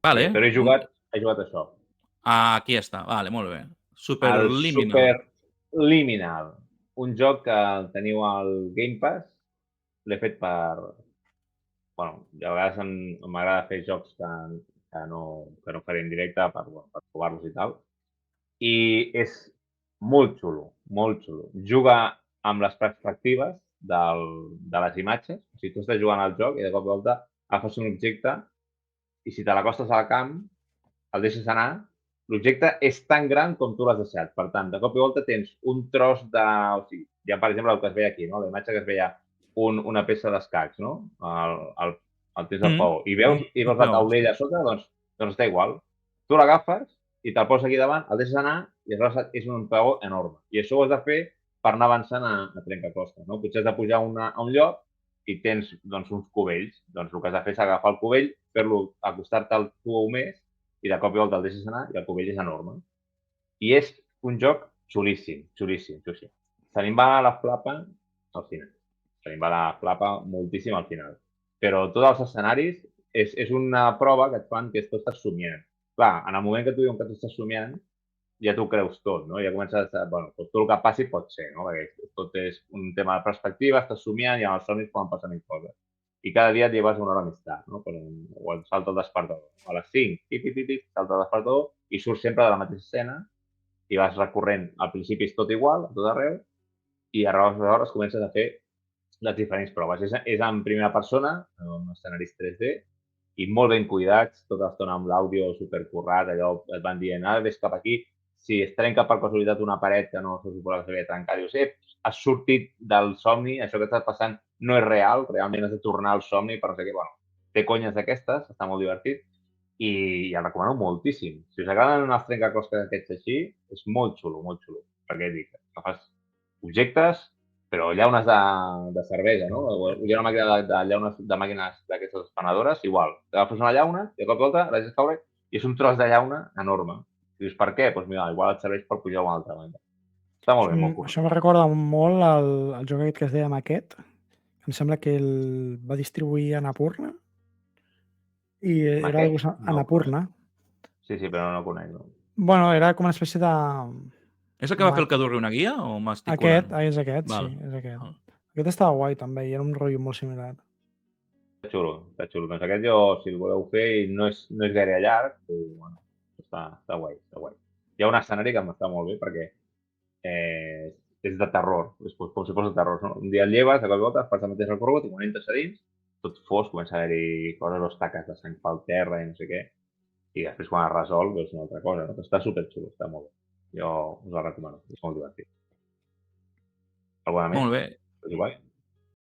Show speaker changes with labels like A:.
A: Vale.
B: Però he jugat això.
A: Aquí està, vale, molt bé.
B: El
A: Superliminal.
B: Superliminal. Un joc que teniu al Game Pass. L'he fet per... Bueno, a vegades m'agrada fer jocs que no faré en directe per provar-los i tal. I és molt xulo, molt xulo. Juga amb les perspectives de les imatges. O sigui, tu estàs jugant al joc i de cop i volta agafes un objecte i si te l'acostes al camp, el deixes anar, l'objecte és tan gran com tu l'has deixat. Per tant, de cop i volta tens un tros de... O sigui, hi ha, per exemple, el que es veia aquí, no? La imatge que es veia una peça d'escacs, no? El tens al peó. I veus la taulella a sota, doncs està igual. Tu l'agafes i te'l poses aquí davant, el deixes anar i aleshores és un peó enorme. I això ho has de fer per anar avançant a trencaclosques, no? Potser has de pujar a un lloc i tens doncs, uns cubells. Doncs el que has de fer és agafar el cubell, fer-lo acostar-te al tu o més i de cop i volta el deixes anar i el cubell és enorme. I és un joc xulíssim, xulíssim, xulíssim. Se li va la flapa al final. Se li va la flapa moltíssim al final. Però tots els escenaris és una prova que et fan que tu estàs somiant. Clar, en el moment que tu diuen que tu estàs somiant, ja t'ho creus tot, no? Ja comences a... Bueno, tot el que passi pot ser, no? Perquè tot és un tema de perspectiva, estàs somiant i en els somnis poden passar mil coses. I cada dia et lleves una hora més tard, no? O et salta el despertador. A les 5, salta el despertador i surts sempre de la mateixa escena i vas recorrent. Al principi és tot igual, a tot arreu, i aleshores comences a fer les diferents proves. És en primera persona, en escenaris 3D, i molt ben cuidats, tota l'estona amb l'àudio supercurrat, allò et van dient, vés cap aquí, si es trenca per casualitat una paret que no se suposa que s'havia de trencar, dius, has sortit del somni, això que estàs passant no és real, realment has de tornar al somni per no sé què, bueno, té conyes d'aquestes, està molt divertit, i el recomano moltíssim. Si us agraden els trencaclosques aquests així, és molt xulo, perquè dic, agafes objectes, però llaunes de cervesa, no? Hi ha una màquina de llaunes de màquines d'aquestes espanadores, igual. T'agafes una llauna i de cop i volta la deixes caure i és un tros de llauna enorme. I dius, per què? Doncs mira, igual et serveix per pujar a una altra banda. Està molt bé, molt curt.
C: Això me recorda molt el joc aquest que es deia Maquet. Em sembla que el va distribuir Annapurna. I era
B: Maquet?
C: Annapurna.
B: Sí, però no conec. No.
C: Bueno, era com una espècie de...
A: És el que va fer el que duri una guia o m'estic colant?
C: És aquest, sí, és aquest. Aquest estava guai també, i era un rotllo molt similar.
B: Està xulo. Doncs aquest jo, si el voleu fer, no és gaire llarg, però bueno, està guai. Hi ha un escenari que m'està molt bé perquè és de terror, és com si fos de terror. No? Un dia el lleves, de cop i volta, fas el mateix recorregut i quan entres a dins, tot fos, comença a haver-hi coses o taques de sang pel terra i no sé què, i després quan es resol és una altra cosa. No? Està superxulo, està molt bé. Jo us el recomano, és molt divertit. Alguna més?
A: Molt bé.